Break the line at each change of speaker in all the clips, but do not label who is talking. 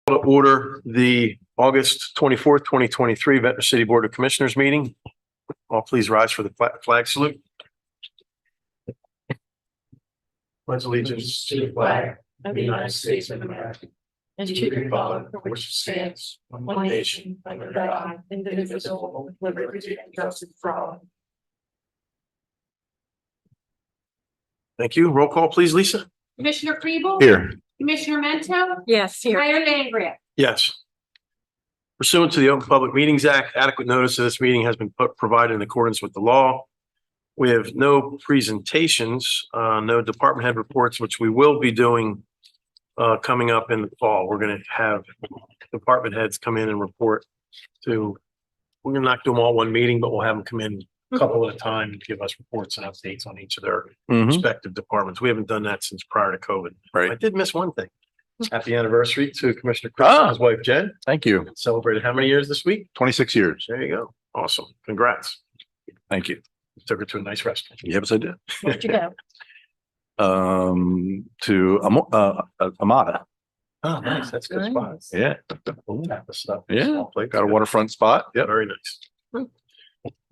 To order the August 24th, 2023 Ventnor City Board of Commissioners meeting. All please rise for the flag salute. Pledge allegiance to the flag of the United States of America and to the republic for which it stands, one nation, under God, indivisible, with liberty and justice for all. Thank you. Roll call, please, Lisa.
Commissioner Kribel?
Here.
Commissioner Mento?
Yes, here.
Mayor Langria?
Yes. Pursuant to the Open Public Meetings Act, adequate notice of this meeting has been provided in accordance with the law. We have no presentations, no department head reports, which we will be doing coming up in the fall. We're going to have department heads come in and report to, we're going to not do them all one meeting, but we'll have them come in a couple at a time and give us reports and updates on each of their respective departments. We haven't done that since prior to COVID.
Right.
I did miss one thing. Happy anniversary to Commissioner Chris and his wife Jen.
Thank you.
Celebrated how many years this week?
26 years.
There you go. Awesome. Congrats.
Thank you.
Took her to a nice restaurant.
Yes, I did.
Where'd you go?
To Amada.
Oh, nice. That's a good spot.
Yeah.
Type of stuff.
Yeah.
Small place.
Got a waterfront spot.
Yeah, very nice.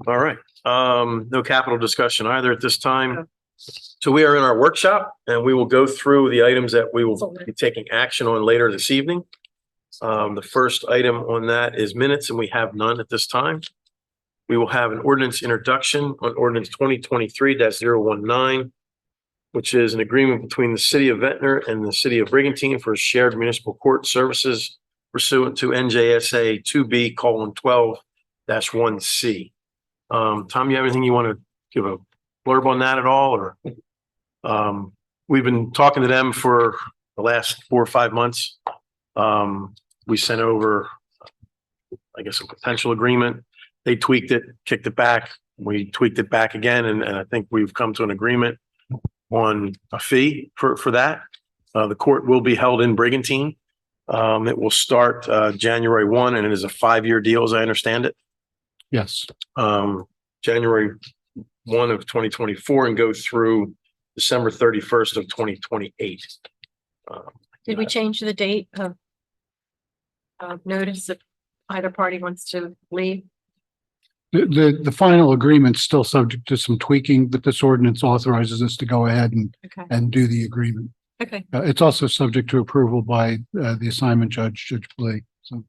All right. No capital discussion either at this time. So we are in our workshop and we will go through the items that we will be taking action on later this evening. The first item on that is minutes, and we have none at this time. We will have an ordinance introduction on ordinance 2023-019, which is an agreement between the city of Ventnor and the city of Brigantine for shared municipal court services pursuant to NJSA 2B:12-1C. Tom, you have anything you want to give a blurb on that at all, or we've been talking to them for the last 4 or 5 months. We sent over, I guess, a potential agreement. They tweaked it, kicked it back. We tweaked it back again, and I think we've come to an agreement on a fee for that. The court will be held in Brigantine. It will start January 1, and it is a 5-year deal, as I understand it.
Yes.
January 1 of 2024 and go through December 31st of 2028.
Did we change the date of notice if either party wants to leave?
The final agreement's still subject to some tweaking, but this ordinance authorizes us to go ahead
Okay.
and do the agreement.
Okay.
It's also subject to approval by the assignment judge, Judge Blake. So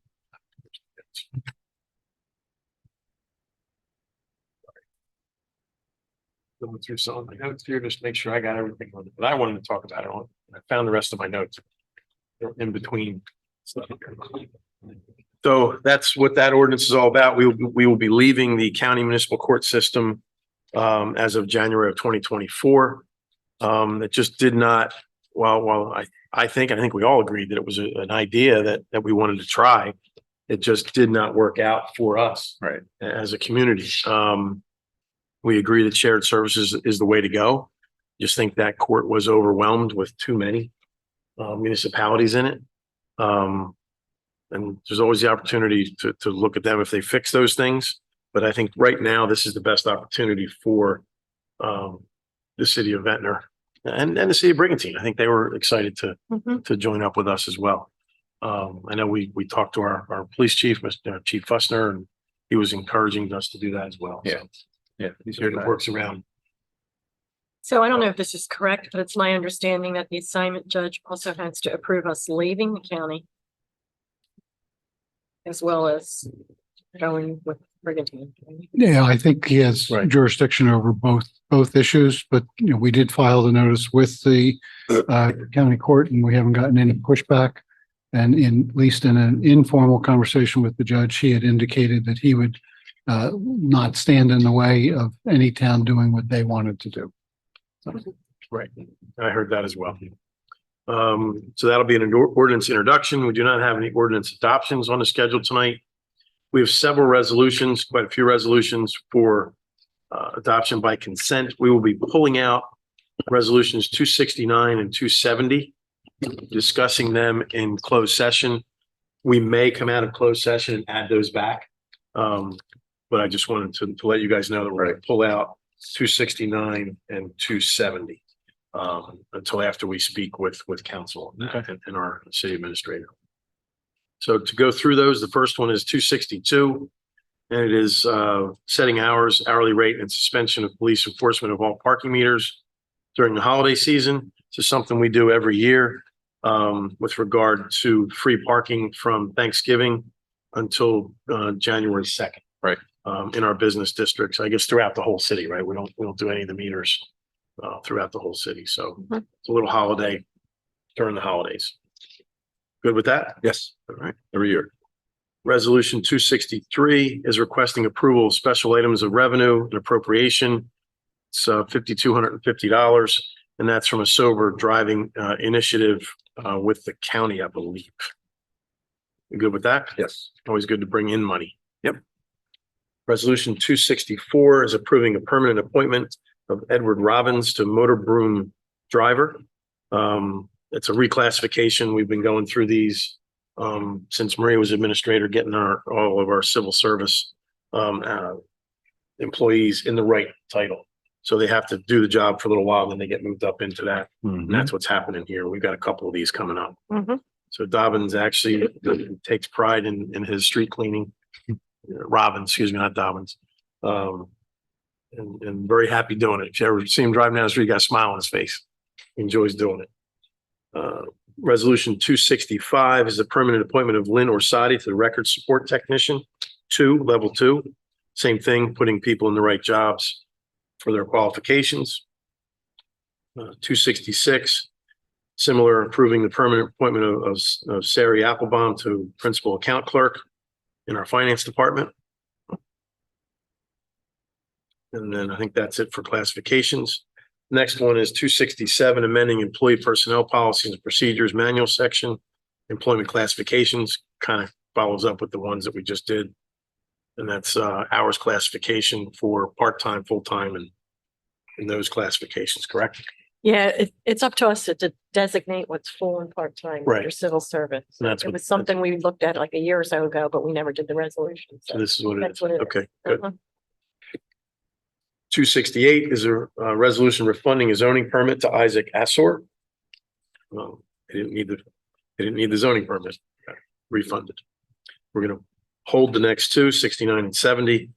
Going through some of my notes here, just make sure I got everything on it, but I wanted to talk about it on. I found the rest of my notes. They're in between stuff here. So that's what that ordinance is all about. We will be leaving the county municipal court system as of January of 2024. It just did not, well, I think we all agreed that it was an idea that we wanted to try. It just did not work out for us,
Right.
as a community. We agree that shared services is the way to go. Just think that court was overwhelmed with too many municipalities in it. And there's always the opportunity to look at them if they fix those things. But I think right now, this is the best opportunity for the city of Ventnor and the city of Brigantine. I think they were excited to join up with us as well. I know we talked to our police chief, Mr. Chief Fussner, and he was encouraging us to do that as well.
Yeah.
So
Yeah. He's
it works around.
So I don't know if this is correct, but it's my understanding that the assignment judge also has to approve us leaving the county as well as going with Brigantine.
yeah, I think he has
Right.
jurisdiction over both issues, but we did file the notice with the county court and we haven't gotten any pushback. And at least in an informal conversation with the judge, he had indicated that he would not stand in the way of any town doing what they wanted to do.
Right. I heard that as well. So that'll be an ordinance introduction. We do not have any ordinance adoptions on the schedule tonight. We have several resolutions, quite a few resolutions for adoption by consent. We will be pulling out resolutions 269 and 270, discussing them in closed session. We may come out of closed session and add those back. But I just wanted to let you guys know that we're going to pull out 269 and 270 until after we speak with council and our city administrator. So to go through those, the first one is 262. And it is setting hours, hourly rate, and suspension of police enforcement of all parking meters during the holiday season. This is something we do every year with regard to free parking from Thanksgiving until January 2nd.
Right.
In our business districts, I guess throughout the whole city, right? We don't do any of the meters throughout the whole city. So it's a little holiday during the holidays. Good with that?
Yes,
All right.
every year.
Resolution 263 is requesting approval of special items of revenue and appropriation. It's $5,250, and that's from a sober driving initiative with the county, I believe. You good with that?
Yes.
Always good to bring in money.
Yep.
Resolution 264 is approving a permanent appointment of Edward Robbins to motor broom driver. It's a reclassification. We've been going through these since Maria was administrator, getting all of our civil service employees in the right title. So they have to do the job for a little while, then they get moved up into that. And that's what's happening here. We've got a couple of these coming up. So Dobbins actually takes pride in his street cleaning. Robbins, excuse me, not Dobbins. And very happy doing it. If you ever see him driving down the street, he got a smile on his face. He enjoys doing it. Resolution 265 is the permanent appointment of Lynn Orsatti to the record support technician, level 2. Same thing, putting people in the right jobs for their qualifications. 266, similar, approving the permanent appointment of Sari Applebaum to principal account clerk in our finance department. And then I think that's it for classifications. Next one is 267, amending employee personnel policies and procedures manual section. Employment classifications kind of follows up with the ones that we just did. And that's hours classification for part-time, full-time, and those classifications, correct?
Yeah, it's up to us to designate what's full and part-time
Right.
for civil service.
And that's
It
what-
was something we looked at like a year or so ago, but we never did the resolution.
So this is what it
That's
is.
what it is.
Okay, good.
Uh-huh.
268 is a resolution refunding a zoning permit to Isaac Assor. Well, they didn't need the zoning permit. Got refunded. We're going to hold the next two, 69 and 70.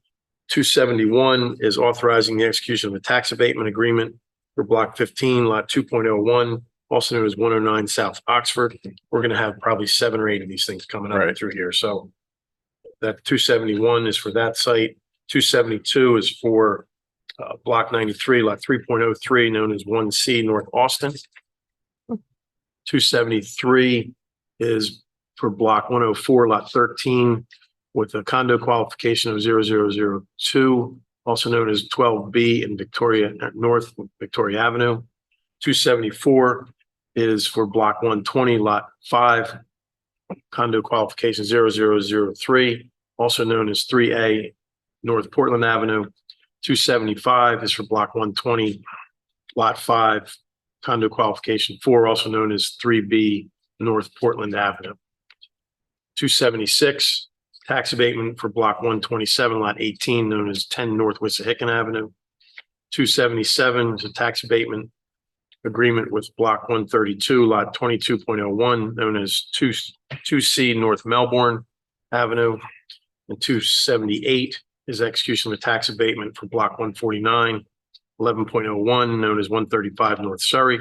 271 is authorizing the execution of a tax abatement agreement for block 15, lot 2.01, also known as 109 South Oxford. We're going to have probably 7 or 8 of these things coming up
Right.
through here. So that 271 is for that site. 272 is for block 93, lot 3.03, known as 1C North Austin. 273 is for block 104, lot 13, with a condo qualification of 0002, also known as 12B in North Victoria Avenue. 274 is for block 120, lot 5, condo qualification 0003, also known as 3A North Portland Avenue. 275 is for block 120, lot 5, condo qualification 4, also known as 3B North Portland Avenue. 276, tax abatement for block 127, lot 18, known as 10 North Wissahickon Avenue. 277 is a tax abatement agreement with block 132, lot 22.01, known as 2C North Melbourne Avenue. And 278 is execution of a tax abatement for block 149, 11.01, known as 135 North Surrey.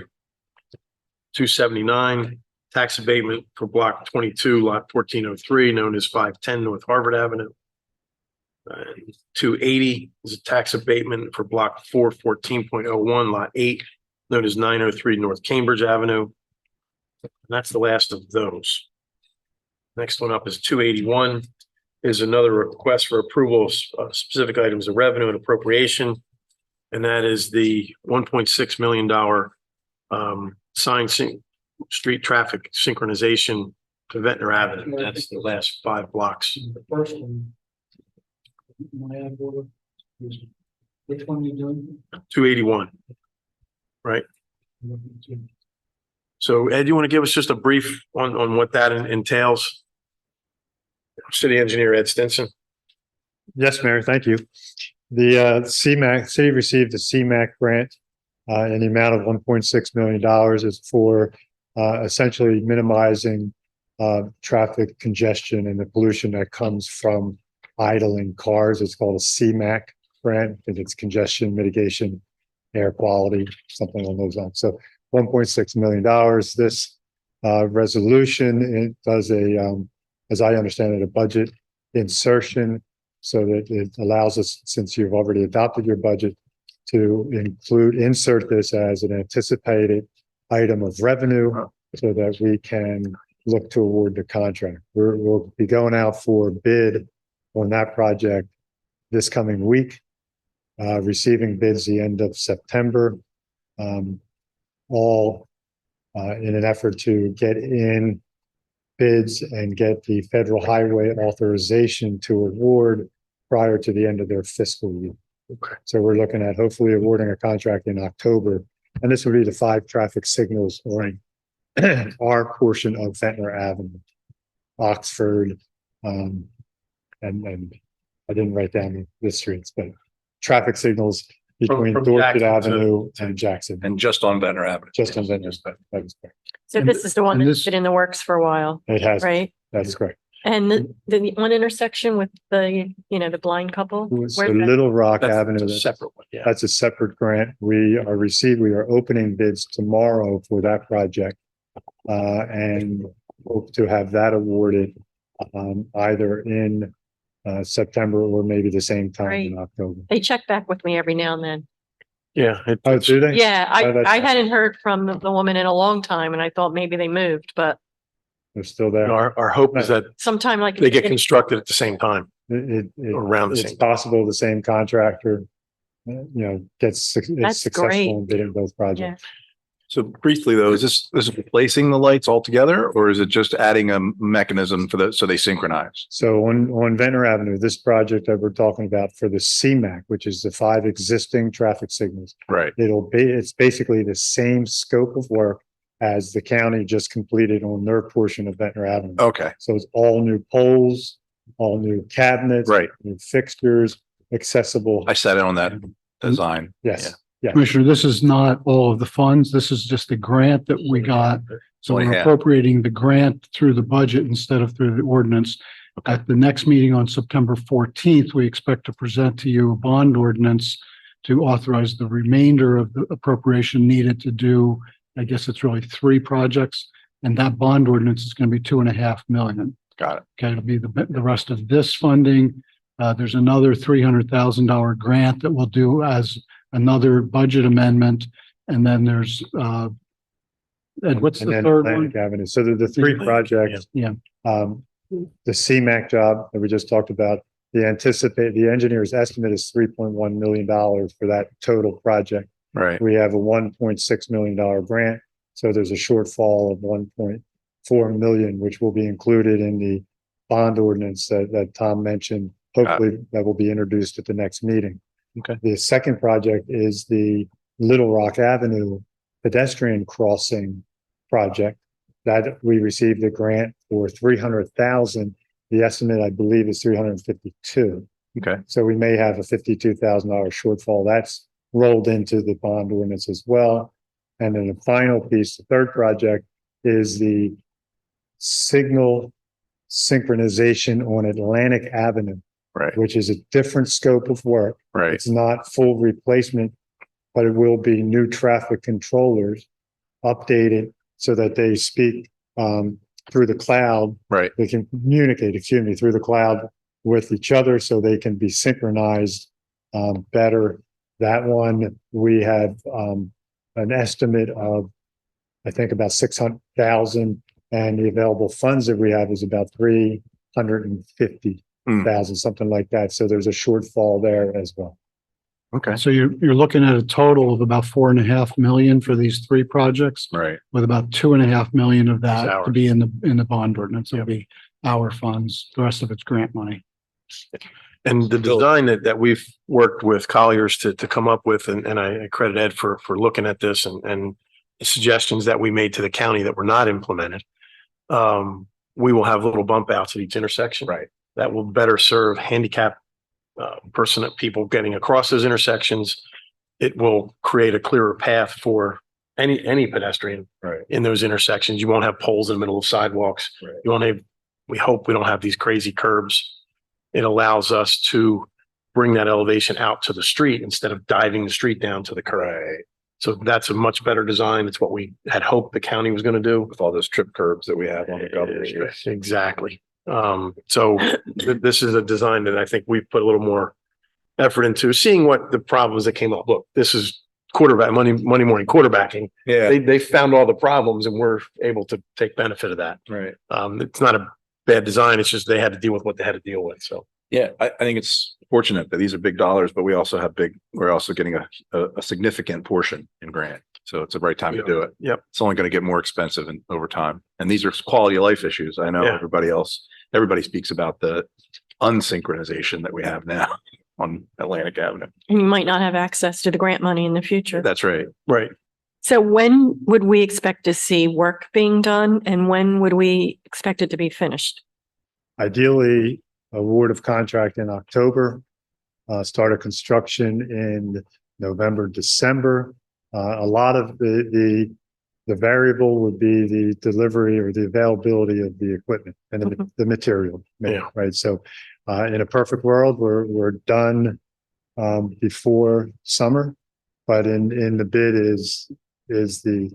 279, tax abatement for block 22, lot 1403, known as 510 North Harvard Avenue. 280 is a tax abatement for block 414.01, lot 8, known as 903 North Cambridge Avenue. And that's the last of those. Next one up is 281, is another request for approval of specific items of revenue and appropriation. And that is the $1.6 million street traffic synchronization to Ventnor Avenue. That's the last 5 blocks.
The first one. Which one are you doing?
281. Right. So Ed, you want to give us just a brief on what that entails? City Engineer Ed Stinson.
Yes, Mayor, thank you. The city received a CMAQ grant in the amount of $1.6 million is for essentially minimizing traffic congestion and the pollution that comes from idling cars. It's called a CMAC grant, and it's congestion mitigation, air quality, something along those lines. So $1.6 million. This resolution, it does as I understand it, a budget insertion so that it allows us, since you've already adopted your budget, to insert this as an anticipated item of revenue so that we can look to award the contract. We'll be going out for bid on that project this coming week, receiving bids the end of September, all in an effort to get in bids and get the federal highway authorization to award prior to the end of their fiscal year.
Okay.
So we're looking at hopefully awarding a contract in October, and this would be the 5 traffic signals on our portion of Ventnor Avenue, Oxford, and I didn't write down the streets, but traffic signals between
From
Dorset
Jackson to-
Avenue and Jackson.
And just on Ventnor Avenue.
Just on Ventnor. That is correct.
So this is the one
And
that's
this-
been in the works for a while,
It has,
right?
that's correct.
And the one intersection with the, the blind couple?
So
Where's that?
Little Rock
That's
Avenue,
a separate one, yeah.
that's a separate grant. We are opening bids tomorrow for that project. And hope to have that awarded either in September or maybe the same time in
Great.
October.
They check back with me every now and then.
Yeah.
Oh, do they?
Yeah,
Oh, that's-
I hadn't heard from the woman in a long time and I thought maybe they moved, but
They're still there.
Our hope is that
sometime like.
they get constructed at the same time,
It-
around the
it's
same.
possible the same contractor, is
That's
successful
great.
in bidding both projects.
So briefly though, is this replacing the lights altogether or is it just adding a mechanism so they synchronize?
So on Ventnor Avenue, this project that we're talking about for the CMAC, which is the 5 existing traffic signals,
Right.
it's basically the same scope of work as the county just completed on their portion of Ventnor Avenue.
Okay.
So it's all new poles, all new cabinets,
Right.
new fixtures, accessible.
I sat in on that design.
Yes,
Commissioner, this is not all of the funds. This is just a grant that we got. So
Only
we're
half.
appropriating the grant through the budget instead of through the ordinance.
Okay.
At the next meeting on September 14th, we expect to present to you a bond ordinance to authorize the remainder of the appropriation needed to do, I guess it's really 3 projects. And that bond ordinance is going to be $2.5 million.
Got it.
Okay, it'll be the rest of this funding. There's another $300,000 grant that we'll do as another budget amendment. And then there's, and what's
and
the
then
third one?
Atlantic Avenue. So the 3 projects.
Yeah.
The CMAC job that we just talked about, the engineer's estimate is $3.1 million for that total project.
Right.
We have a $1.6 million grant. So there's a shortfall of $1.4 million, which will be included in the bond ordinance that Tom mentioned. Hopefully that will be introduced at the next meeting.
Okay.
The second project is the Little Rock Avenue pedestrian crossing project that we received a grant for $300,000. The estimate, I believe, is $352,000.
Okay.
So we may have a $52,000 shortfall. That's rolled into the bond ordinance as well. And then the final piece, the third project, is the signal synchronization on Atlantic Avenue,
Right.
which is a different scope of work.
Right.
It's not full replacement, but it will be new traffic controllers updated so that they speak through the cloud.
Right.
They can communicate, through the cloud with each other so they can be synchronized better. That one, we have an estimate of, I think, about 600,000, and the available funds that we have is about 350,000, something like that. So there's a shortfall there as well.
Okay.
So you're looking at a total of about $4.5 million for these 3 projects,
Right.
with about $2.5 million of that
ours.
to be in the bond ordinance. It'll be our funds. The rest of it's grant money.
And the design that we've worked with Colliers to come up with, and I credit Ed for looking at this and the suggestions that we made to the county that were not implemented. We will have little bump outs at each intersection.
Right.
That will better serve handicapped people getting across those intersections. It will create a clearer path for any pedestrian
Right.
in those intersections. You won't have poles in the middle of sidewalks.
Right.
You won't have, we hope we don't have these crazy curbs. It allows us to bring that elevation out to the street instead of diving the street down to the curb.
Right.
So that's a much better design. It's what we had hoped the county was going to do.
With all those trip curbs that we have on the government street.
Exactly. So this is a design that I think we've put a little more effort into, seeing what the problems that came up. Look, this is quarterback Monday morning quarterbacking.
Yeah.
They found all the problems and we're able to take benefit of that.
Right.
It's not a bad design. It's just they had to deal with what they had to deal with. So
Yeah, I think it's fortunate that these are big dollars, but we're also getting a significant portion in grant. So it's the right time to do it.
Yep.
It's only going to get more expensive over time. And these are quality of life issues. I know
Yeah.
everybody speaks about the unsynchronization that we have now on Atlantic Avenue.
And you might not have access to the grant money in the future.
That's right.
right.
So when would we expect to see work being done and when would we expect it to be finished?
Ideally, award of contract in October, start of construction in November, December. A lot of the variable would be the delivery or the availability of the equipment and the material,
Yeah.
right? So, in a perfect world, we're done before summer, but in the bid is the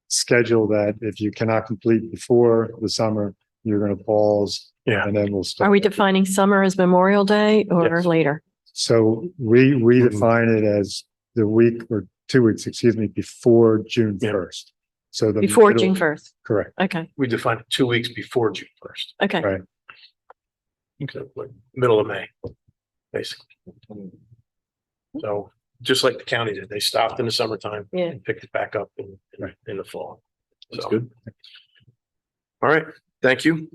schedule that if you cannot complete before the summer, you're going to pause.
Yeah.
And then we'll start.
Are we defining summer as Memorial Day or
Yes.
later?
So we define it as the week or 2 weeks, excuse me, before June
Yeah.
1st. So the
Before
middle-
June 1st?
Correct.
Okay,
We defined it 2 weeks before June 1st.
okay.
Right.
So like middle of May, basically. So just like the county did, they stopped in the summertime
Yeah.
and picked it back up
Right.
in the fall.
That's
So,
good.
all right, thank you.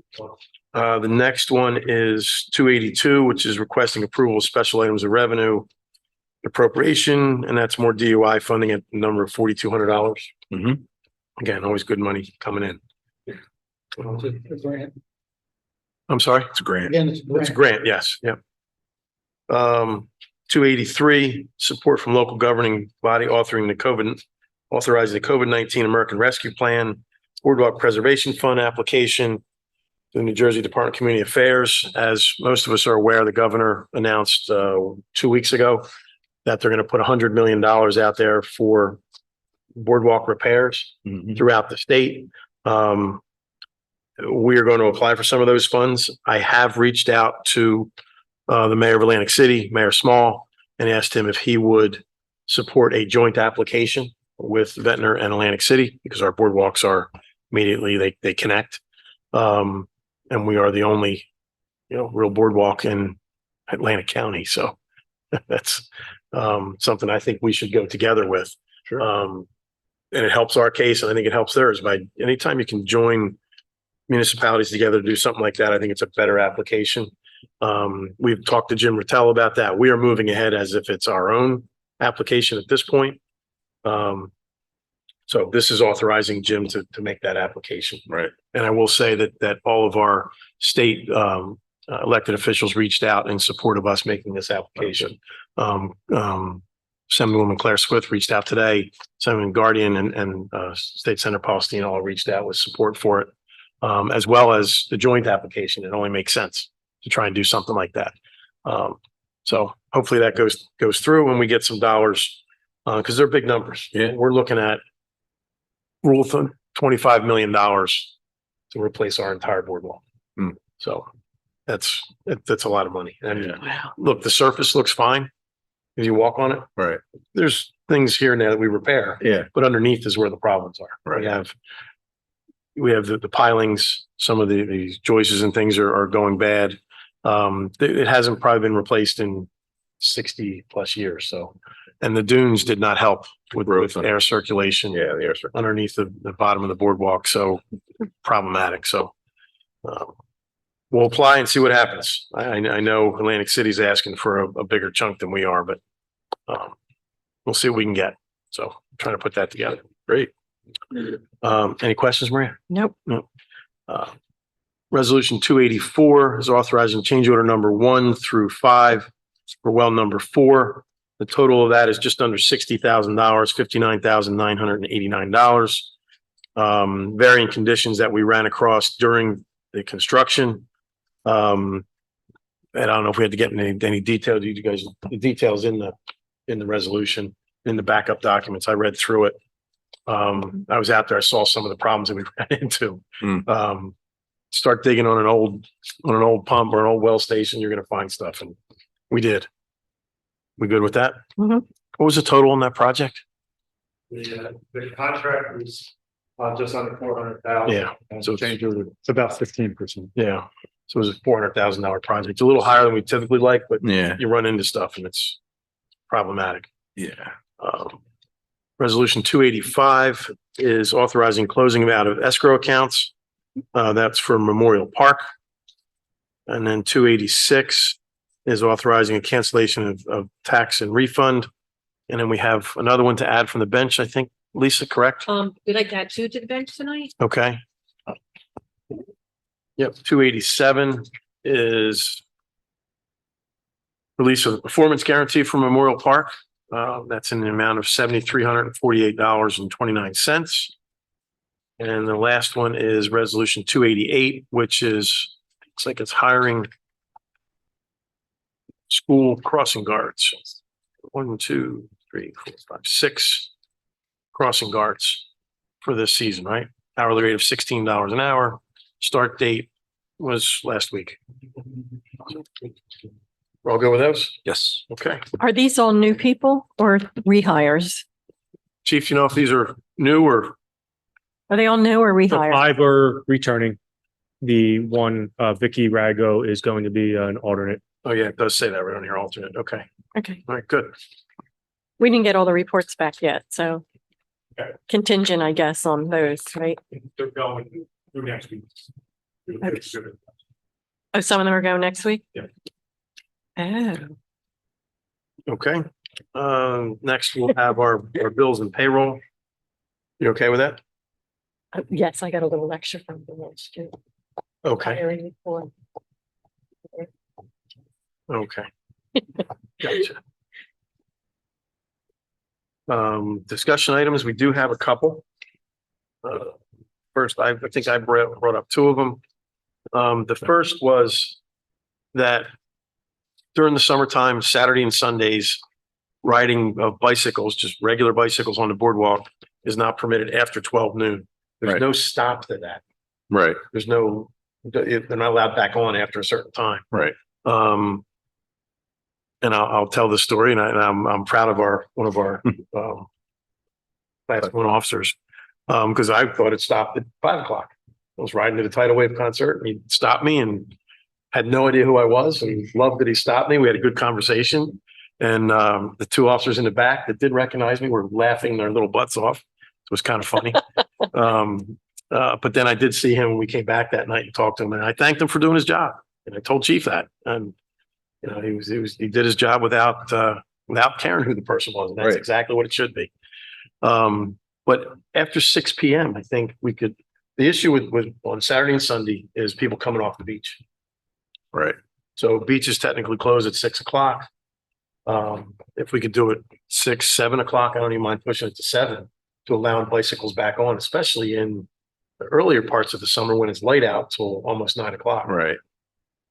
The next one is 282, which is requesting approval of special items of revenue appropriation, and that's more DUI funding at the number of $4,200.
Mhm.
Again, always good money coming in. I'm sorry?
It's a grant.
It's a grant, yes, yep. 283, support from local governing body authorizing the COVID-19 American Rescue Plan, Boardwalk Preservation Fund application, the New Jersey Department of Community Affairs. As most of us are aware, the governor announced 2 weeks ago that they're going to put $100 million out there for boardwalk repairs
Mhm.
throughout the state. We are going to apply for some of those funds. I have reached out to the mayor of Atlantic City, Mayor Small, and asked him if he would support a joint application with Ventnor and Atlantic City because our boardwalks are immediately, they connect. And we are the only, real boardwalk in Atlantic County. So that's something I think we should go together with.
Sure.
And it helps our case, and I think it helps theirs. By anytime you can join municipalities together to do something like that, I think it's a better application. We've talked to Jim Rattel about that. We are moving ahead as if it's our own application at this point. So this is authorizing Jim to make that application.
Right.
And I will say that all of our state elected officials reached out in support of us making this application. Assemblywoman Claire Swift reached out today. Assemblyman Guardian and State Senator Paulstein all reached out with support for it, as well as the joint application. It only makes sense to try and do something like that. So hopefully that goes through and we get some dollars because they're big numbers.
Yeah.
We're looking at $25 million to replace our entire boardwalk.
Hmm.
So that's a lot of money. And
Yeah.
look, the surface looks fine. If you walk on it,
Right.
there's things here and there that we repair,
Yeah.
but underneath is where the problems are.
Right.
We have the pilings, some of these joists and things are going bad. It hasn't probably been replaced in 60 plus years. So, and the dunes did not help with air circulation.
Yeah. The air circuit.
Underneath the bottom of the boardwalk. So problematic. So, we'll apply and see what happens. I know Atlantic City's asking for a bigger chunk than we are, but we'll see what we can get. So trying to put that together. Great. Any questions, Maria?
Nope.
No. Resolution 284 is authorizing change order number 1 through 5 for well number 4 The total of that is just under $60,000, $59,989. Varying conditions that we ran across during the construction. And I don't know if we had to get any detail. You guys, the details in the resolution, in the backup documents. I read through it. I was out there. I saw some of the problems that we ran into. Start digging on an old pump or an old well station, you're going to find stuff, and we did. We good with that?
Mhm.
What was the total on that project?
The contract was just under 400,000.
Yeah. So
It's about 15%.
yeah. So it was a $400,000 project. It's a little higher than we typically like, but
Yeah.
you run into stuff and it's problematic.
Yeah.
Resolution 285 is authorizing closing out of escrow accounts. That's for Memorial Park. And then 286 is authorizing a cancellation of tax and refund. And then we have another one to add from the bench, I think. Lisa, correct?
We'd like to add two to the bench tonight.
Okay. Yep, 287 is release of the performance guarantee for Memorial Park. That's in the amount of $7,348.29. And the last one is resolution 288, which is, looks like it's hiring school crossing guards. 1, 2, 3, 4, 5, 6 crossing guards for this season, right? Hourly rate of $16 an hour. Start date was last week. We're all good with those?
Yes.
Okay.
Are these all new people or rehires?
Chief, you know if these are new or,
Are they all new or
So
rehires?
5 are returning. The one, Vicky Rago is going to be an alternate.
oh yeah, it does say that right on here, alternate. Okay.
Okay.
All right, good.
We didn't get all the reports back yet, so
Okay.
contingent, I guess, on those, right?
They're going through next week.
Okay. Oh, some of them are going next week?
Yeah.
Oh,
Okay. Next we'll have our bills and payroll. You okay with that?
yes, I got a little lecture from the lunch too.
Okay,
Hiring report.
okay. Gotcha. Discussion items, we do have a couple. First, I think I brought up two of them. The first was that during the summertime, Saturday and Sundays, riding of bicycles, just regular bicycles on the boardwalk is not permitted after 12 noon. There's
Right.
no stop to that.
Right.
There's no, they're not allowed back on after a certain time.
Right.
And I'll tell the story, and I'm proud of one of our class one officers, because I thought it stopped at 5 o'clock. I was riding to the Tidal Wave concert, and he stopped me and had no idea who I was, and loved that he stopped me. We had a good conversation, and the two officers in the back that did recognize me were laughing their little butts off. It was kind of funny. But then I did see him when we came back that night and talked to him, and I thanked him for doing his job, and I told Chief that, and you know, he did his job without caring who the person was. And that's
Right.
exactly what it should be. But after 6 PM, I think the issue with on Saturday and Sunday is people coming off the beach.
Right.
So beaches technically close at 6 o'clock. If we could do it 6, 7 o'clock, I don't even mind pushing it to 7 to allow bicycles back on, especially in the earlier parts of the summer when it's light out till almost 9 o'clock.
Right.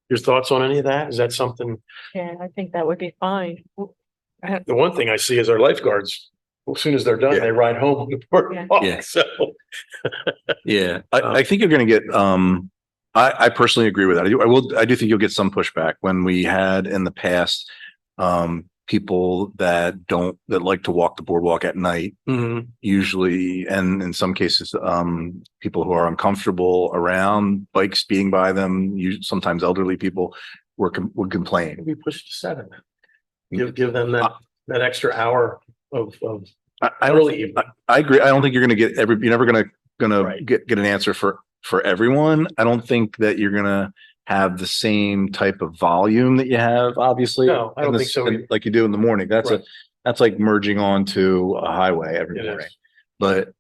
Your thoughts on any of that? Is that something?
Yeah, I think that would be fine.
The one thing I see is our lifeguards. As soon as they're done,
Yeah.
they ride home on the boardwalk.
Yeah.
So,
Yeah. I think you're going to get, I personally agree with that. I do think you'll get some pushback when we had in the past, people that like to walk the boardwalk at night,
mhm,
usually, and in some cases, people who are uncomfortable around bikes speeding by them, sometimes elderly people would complain.
maybe push it to 7. Give them that extra hour of
I
early.
I agree. I don't think you're going to get you're never going to
Right.
get an answer for everyone. I don't think that you're going to have the same type of volume that you have, obviously.
No, I don't
in
think so either.
like you do in the morning. That's
Right.
that's like merging onto a highway every
It
morning.
is.
But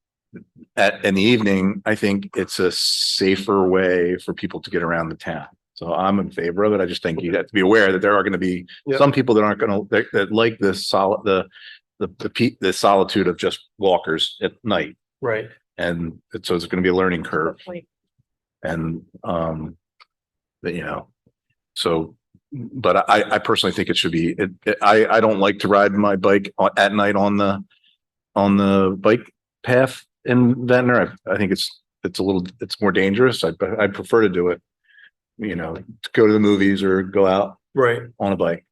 in the evening, I think it's a safer way for people to get around the town. So I'm in favor of it. I just think you have to be aware that there are going to be
Yep.
some people that aren't going to, that like the the solitude of just walkers at night.
Right.
And so it's going to be a learning curve.
Like,
And, but, you know, so, but I personally think it should be, I don't like to ride my bike at night on the bike path in Ventnor. I think it's it's more dangerous. I'd prefer to do it, you know, to go to the movies or go out
Right.
on a bike.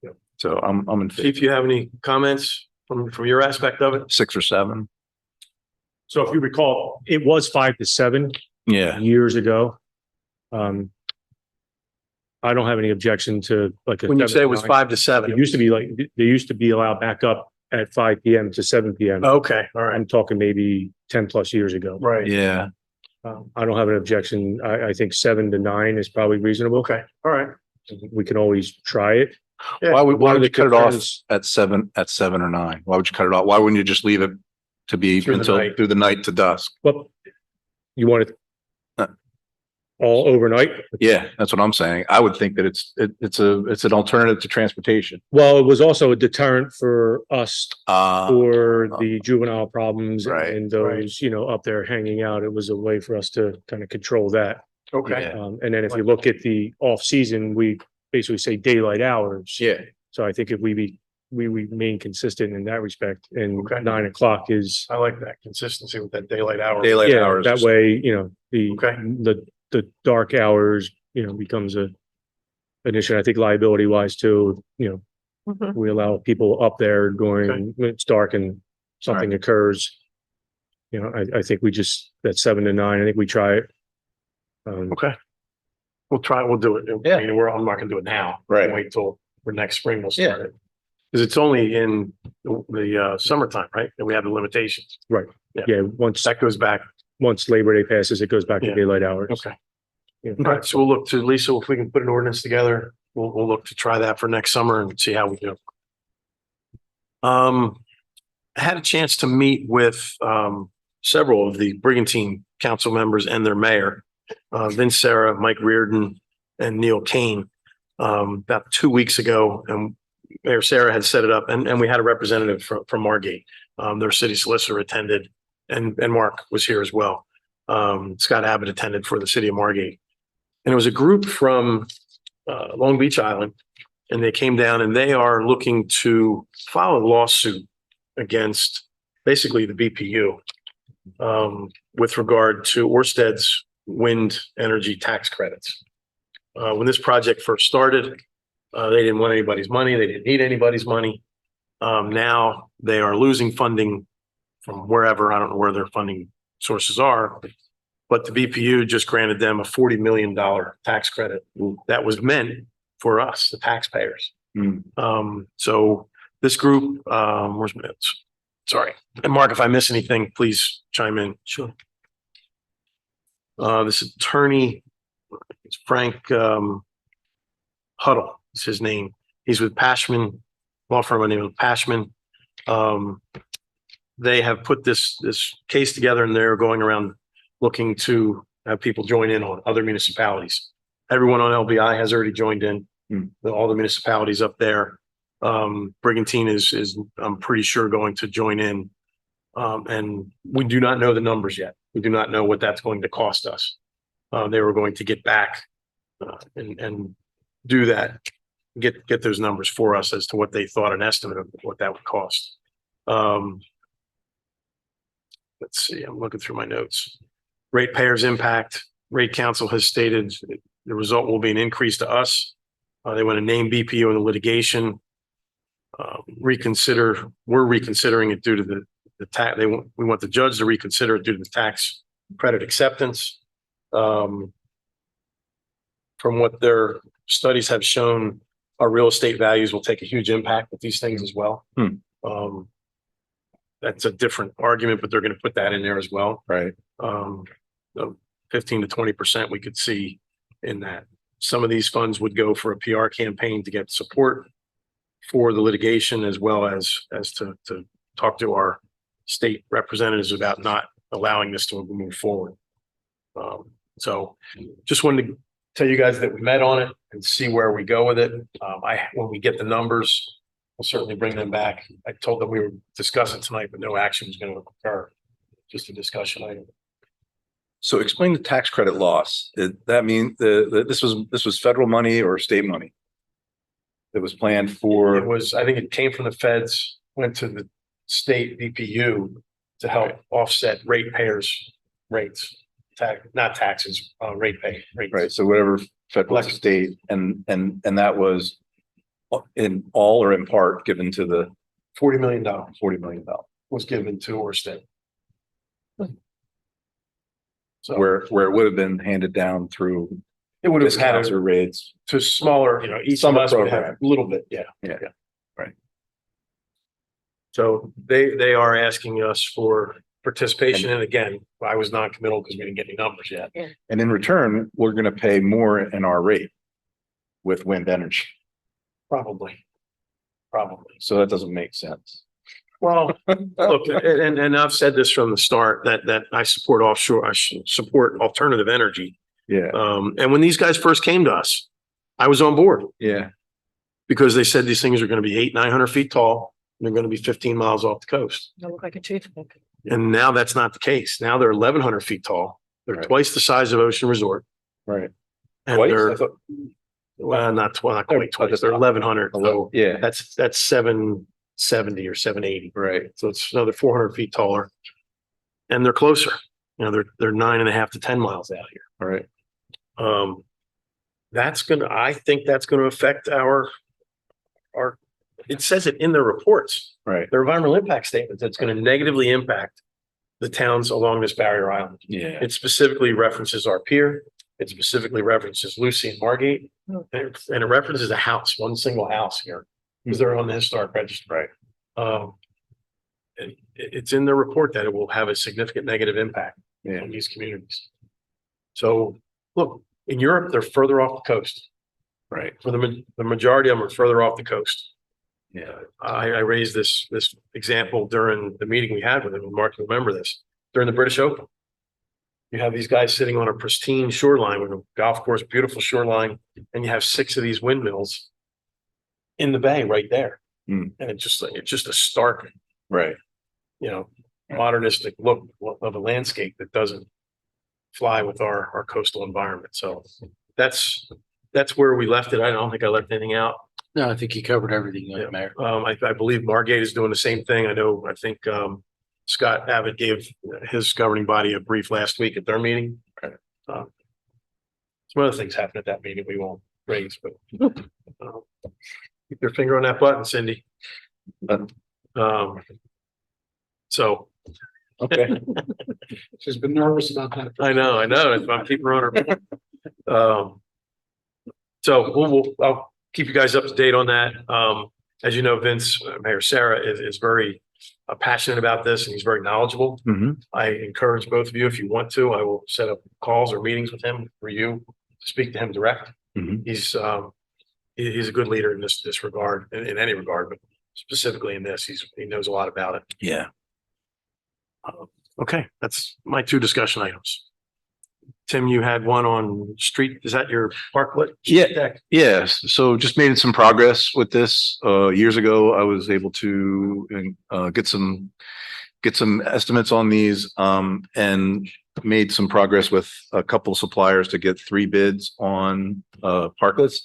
Yep.
So I'm in
See if you have any comments from your aspect of it.
6 or 7.
So if you recall, it was 5 to 7
Yeah.
years ago. I don't have any objection to like.
When you
7
say
to
it was
9.
5 to 7.
It used to be like, they used to be allowed back up at 5 PM to 7 PM.
Okay. All right.
I'm talking maybe 10 plus years ago.
Right.
Yeah.
I don't have an objection. I think 7 to 9 is probably reasonable.
Okay. All right.
We can always try it.
Yeah.
Why
One
would
of
you
the
cut it off
concerns-
at 7 or 9? Why would you cut it off? Why wouldn't you just leave it to be
Through the
until
night.
through the night to dusk?
Well, you want it
Uh.
all overnight?
Yeah, that's what I'm saying. I would think that it's an alternative to transportation.
Well, it was also a deterrent for us for
Uh,
the juvenile problems
Right,
and those, you know, up there hanging out. It was a way for us to kind of control that.
Okay.
Yeah.
And then if you look at the off season, we basically say daylight hours.
yeah.
So I think if we remain consistent in that respect, and
Okay.
9 o'clock is,
I like that consistency with that daylight hour.
Daylight
yeah,
hours.
that way, you know,
Okay.
the dark hours, you know, becomes an issue. I think liability wise too, you know,
mhm.
we allow people up there during, when it's dark and something occurs. You know, I think we just, that's 7 to 9. I think we try it.
Okay. We'll try, we'll do it.
Yeah.
I mean, I'm not gonna do it now.
Right.
Wait till for next spring we'll
Yeah.
start it. Because it's only in the summertime, right? And we have the limitations.
Yeah, once
That goes back.
Labor Day passes, it goes back to
Yeah.
daylight hours.
Okay.
Yeah.
All right. So we'll look to Lisa, if we can put an ordinance together, we'll look to try that for next summer and see how we do. I had a chance to meet with several of the Brigantine council members and their mayor, Vince Sarah, Mike Reardon, and Neil Kane, about 2 weeks ago. And Mayor Sarah had set it up, and we had a representative from Margate. Their city solicitor attended, and Mark was here as well. Scott Abbott attended for the city of Margate. And it was a group from Long Beach Island, and they came down and they are looking to file a lawsuit against basically the BPU with regard to Orsted's wind energy tax credits. When this project first started, they didn't want anybody's money. They didn't need anybody's money. Now they are losing funding from wherever. I don't know where their funding sources are, but the BPU just granted them a $40 million tax credit that was meant for us, the taxpayers. So this group, where's my notes? Sorry. And Mark, if I miss anything, please chime in. Sure. This attorney, it's Frank Huddle is his name. He's with Pashman, law firm by the name of Pashman. They have put this case together and they're going around looking to have people join in on other municipalities. Everyone on LBI has already joined in. All the municipalities up there. Brigantine is I'm pretty sure going to join in. And we do not know the numbers yet. We do not know what that's going to cost us. They were going to get back and do that, get those numbers for us as to what they thought, an estimate of what that would cost. Let's see, I'm looking through my notes. Ratepayers impact, rate council has stated the result will be an increase to us. They want to name BPU in the litigation. We're reconsidering it due to the tax. We want the judge to reconsider it due to the tax credit acceptance. From what their studies have shown, our real estate values will take a huge impact with these things as well. That's a different argument, but they're going to put that in there as well.
Right.
15 to 20% we could see in that. Some of these funds would go for a PR campaign to get support for the litigation, as well as to talk to our state representatives about not allowing this to move forward. So just wanted tell you guys that we met on it and see where we go with it. When we get the numbers, we'll certainly bring them back. I told them we were discussing tonight, but no action was going to occur. Just a discussion item.
So explain the tax credit loss. That mean this was federal money or state money? That was planned
It
for,
was, I think it came from the feds, went to the state BPU to help offset ratepayers' rates, not taxes, rates.
right, so whatever federal, state, and that was in all or in part given to the
$40 million
$40 million,
was given to Orsted. So
where it would have been handed down through
it would have had
discounts or rates.
to smaller, each of
Summer
us would have
program.
a little bit, yeah.
Yeah. Right.
So they are asking us for participation, and again, I was non-committal because we didn't get any numbers yet.
And in return, we're going to pay more in our rate with wind energy.
Probably.
So that doesn't make sense.
Well, look, and I've said this from the start that I support offshore, I support alternative energy.
Yeah.
And when these guys first came to us, I was on board
Yeah.
because they said these things are going to be 900 feet tall. And they're going to be 15 miles off the coast.
They look like a toothpick.
And now that's not the case. Now they're 1,100 feet tall. They're
Right.
twice the size of Ocean Resort.
Right.
And
Twice?
they're,
I thought-
well, not quite twice. They're 1,100. So
Yeah.
that's 770 or 780.
Right.
So it's another 400 feet taller. And they're closer. They're 9.5 to 10 miles out here.
All right.
I think that's gonna affect our, it says it in their reports,
Right.
their environmental impact statements, that's gonna negatively impact the towns along this barrier island.
Yeah.
It specifically references our pier. It specifically references Lucy and Margate. And it references a house, one single house here, because they're on the historic register.
Right.
It's in the report that it will have a significant negative impact
Yeah.
on these communities. So, look, in Europe, they're further off the coast.
Right.
For the majority of them are further off the coast.
Yeah.
I raised this example during the meeting we had with them, and Mark, you remember this, during the British Open. You have these guys sitting on a pristine shoreline with a golf course, beautiful shoreline, and you have 6 of these windmills in the bay right there.
Mm.
And it's just a stark,
Right.
modernistic look of a landscape that doesn't fly with our coastal environment. So that's where we left it. I don't think I left anything out.
No, I think you covered everything, Mayor.
I believe Margate is doing the same thing. I think Scott Abbott gave his governing body a brief last week at their meeting. Some other things happened at that meeting we won't raise, but keep your finger on that button, Cindy. So
Okay.
She's been nervous about that.
I know. I'm keeping her on her. So I'll keep you guys up to date on that. As you know, Vince, Mayor Sarah is very passionate about this, and he's very knowledgeable.
Mhm.
I encourage both of you, if you want to, I will set up calls or meetings with him for you to speak to him direct.
Mhm.
He's a good leader in this regard, in any regard, but specifically in this, he knows a lot about it.
Yeah.
Okay, that's my 2 discussion items. Tim, you had one on street, is that your parklet?
Yeah.
Deck?
Yes, so just made some progress with this. Years ago, I was able to get some estimates on these and made some progress with a couple suppliers to get 3 bids on parklets.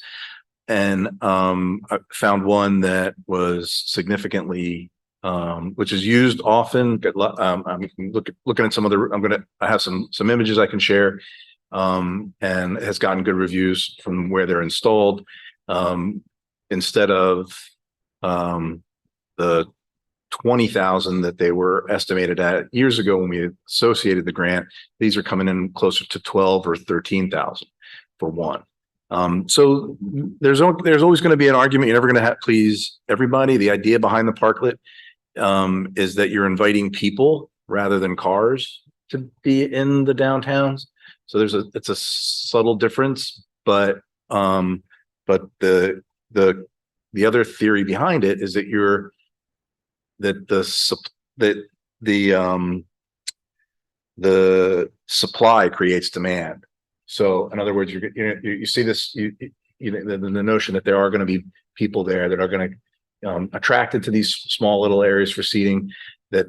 And I found one that was significantly which is used often. I'm looking at some other, I have some images I can share. And it has gotten good reviews from where they're installed. Instead of the 20,000 that they were estimated at years ago when we associated the grant, these are coming in closer to 12 or 13,000 for one. So there's always going to be an argument. You're never going to please everybody. The idea behind the parklet is that you're inviting people rather than cars to be in the downtowns. So it's a subtle difference, but the other theory behind it is that the supply creates demand. So in other words, you see this, the notion that there are going to be people there that are going to attracted to these small little areas for seating, that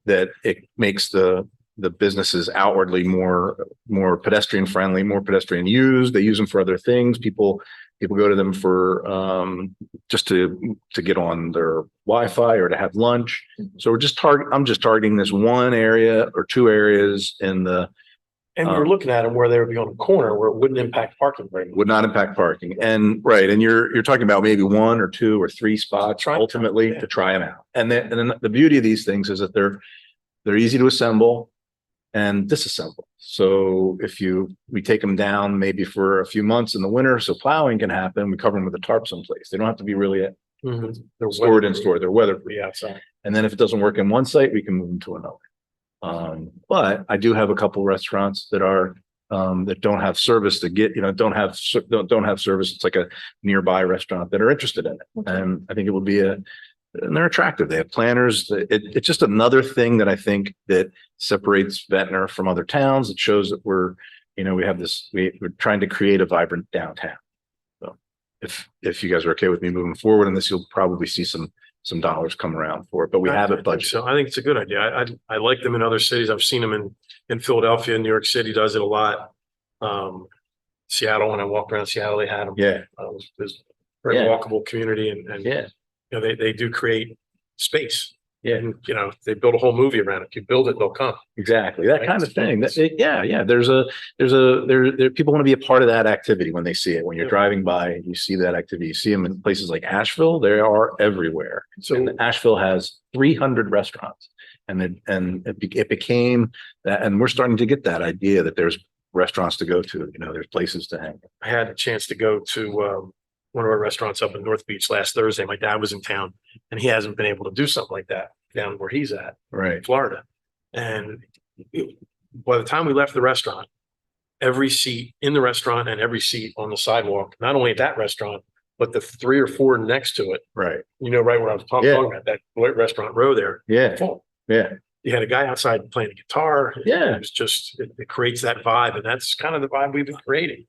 that it makes the businesses outwardly more pedestrian friendly, more pedestrian used. They use them for other things. People go to them for just to get on their Wi-Fi or to have lunch. So I'm just targeting this one area or two areas in the.
And we're looking at them where they would be on a corner where it wouldn't impact parking very much.
Would not impact parking. And right. And you're talking about maybe one or two or three spots ultimately to try them out. And then the beauty of these things is that they're easy to assemble and disassemble. So if we take them down maybe for a few months in the winter, so plowing can happen, we cover them with a tarp someplace. They don't have to be really
They're
stored in store. They're weatherproof.
outside.
And then if it doesn't work in one site, we can move them to another. But I do have a couple restaurants that are that don't have service to get, don't have service. It's like a nearby restaurant that are interested in it. And I think it would be and they're attractive. They have planners. It's just another thing that I think that separates Ventnor from other towns. It shows that we're trying to create a vibrant downtown. So if you guys are okay with me moving forward in this, you'll probably see some dollars come around for it, but we have it budgeted.
So I think it's a good idea. I like them in other cities. I've seen them in Philadelphia, New York City does it a lot. Seattle, when I walked around Seattle, they had them.
Yeah.
It's a very walkable community and
Yeah.
They do create space.
Yeah.
And, they build a whole movie around it. If you build it, they'll come.
Exactly. That kind of thing. Yeah. There's people want to be a part of that activity when they see it. When you're driving by, you see that activity. You see them in places like Asheville. They are everywhere. So Asheville has 300 restaurants, and it became that. And we're starting to get that idea that there's restaurants to go to. There's places to hang.
I had a chance to go to one of our restaurants up in North Beach last Thursday. My dad was in town, and he hasn't been able to do something like that down where he's at,
Right.
Florida. And by the time we left the restaurant, every seat in the restaurant and every seat on the sidewalk, not only at that restaurant, but the 3 or 4 next to it,
Right.
right where I was talking about, that restaurant row there.
Yeah.
Full.
Yeah.
You had a guy outside playing a guitar.
Yeah.
It was just, it creates that vibe. And that's kind of the vibe we've been creating.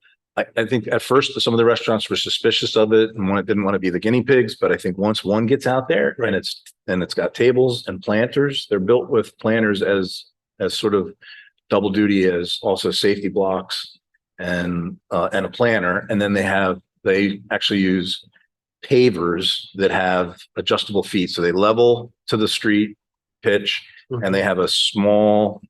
I think at first some of the restaurants were suspicious of it and didn't want to be the guinea pigs. But I think once one gets out there and it's got tables and planters, they're built with planters as sort of double duty as also safety blocks and a planter. And then they actually use pavers that have adjustable feet. So they level to the street pitch and they have a small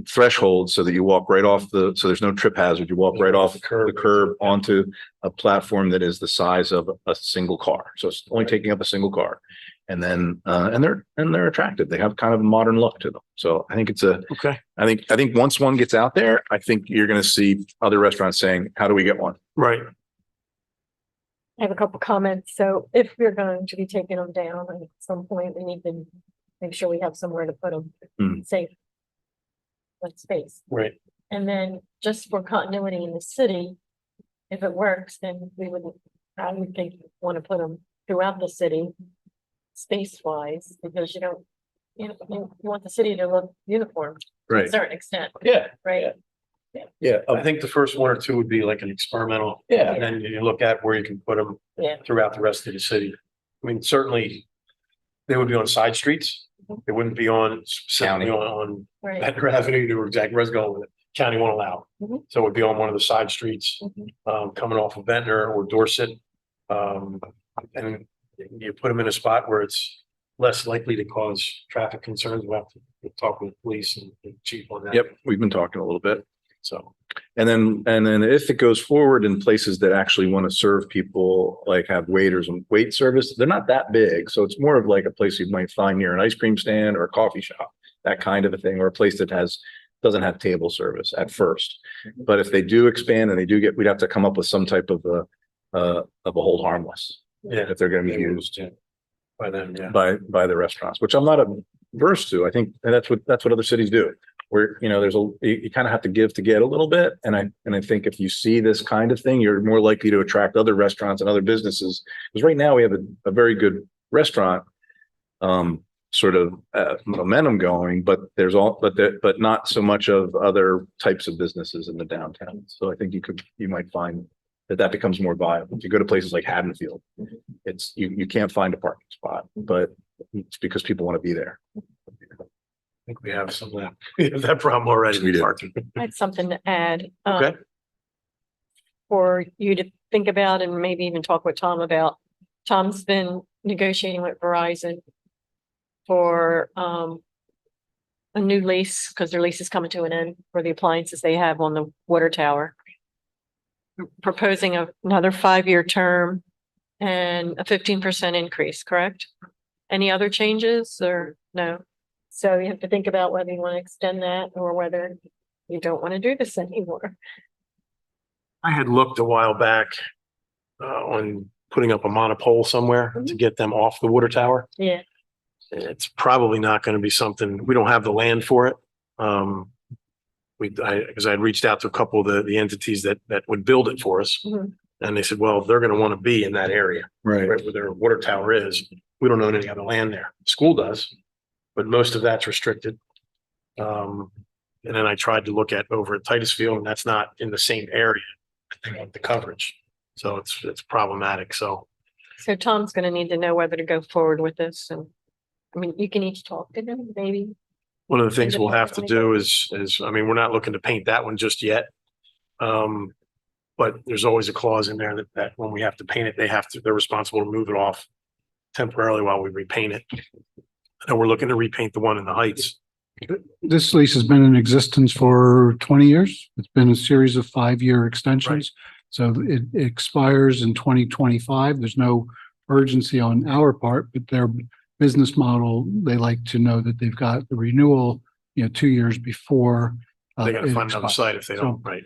threshold so that you walk right off so there's no trip hazard. You walk right off the curb onto a platform that is the size of a single car. So it's only taking up a single car. And then and they're attractive. They have kind of a modern look to them. So I think I think once one gets out there, I think you're going to see other restaurants saying, how do we get one?
Right.
I have a couple comments. So if we're going to be taking them down at some point, we need to make sure we have somewhere to put them safe. With space.
Right.
And then just for continuity in the city, if it works, then I would think want to put them throughout the city, space wise, because you want the city to look uniform to a certain extent.
Yeah.
Right.
Yeah.
I think the first 1 or 2 would be like an experimental.
Yeah.
And then you look at where you can put them throughout the rest of the city. I mean, certainly they would be on side streets. It wouldn't be on specifically on Ventnor Avenue to exactly where I was going with it. County won't allow. So it would be on one of the side streets coming off of Ventnor or Dorset. And you put them in a spot where it's less likely to cause traffic concerns. We'll have to talk with police and chief on that.
Yep. We've been talking a little bit.
So.
And then if it goes forward in places that actually want to serve people, like have waiters and wait service, they're not that big. So it's more of like a place you might find near an ice cream stand or a coffee shop, that kind of a thing, or a place that doesn't have table service at first. But if they do expand and we'd have to come up with some type of a hold harmless.
Yeah.
If they're going to be used
by them,
by the restaurants, which I'm not averse to. I think that's what other cities do. Where you kind of have to give to get a little bit, and I think if you see this kind of thing, you're more likely to attract other restaurants and other businesses. Because right now we have a very good restaurant sort of momentum going, but but not so much of other types of businesses in the downtown. So I think you might find that becomes more viable. If you go to places like Haddonfield, it's, you can't find a parking spot, but it's because people want to be there.
I think we have some of that, we have that problem already.
We do.
Parking.
I had something to add.
Okay.
For you to think about and maybe even talk with Tom about. Tom's been negotiating with Verizon for a new lease, because their lease is coming to an end for the appliances they have on the water tower. Proposing another 5-year term and a 15% increase, correct? Any other changes or no? So you have to think about whether you want to extend that or whether you don't want to do this anymore.
I had looked a while back on putting up a monopole somewhere to get them off the water tower.
Yeah.
It's probably not going to be something, we don't have the land for it. Because I had reached out to a couple of the entities that would build it for us.
Mhm.
And they said, well, they're going to want to be in that area,
Right.
right where their water tower is. We don't own any other land there. The school does, but most of that's restricted. And then I tried to look at over at Titusfield, and that's not in the same area, the coverage. So it's problematic. So
So Tom's gonna need to know whether to go forward with this, and I mean, you can each talk to them, maybe.
one of the things we'll have to do is, I mean, we're not looking to paint that one just yet. But there's always a clause in there that when we have to paint it, they're responsible to move it off temporarily while we repaint it. And we're looking to repaint the one in the Heights.
This lease has been in existence for 20 years. It's been a series of 5-year extensions. So it expires in 2025. There's no urgency on our part, but their business model, they like to know that they've got the renewal, 2 years before.
They gotta
it
find another
expires.
site if they don't, right?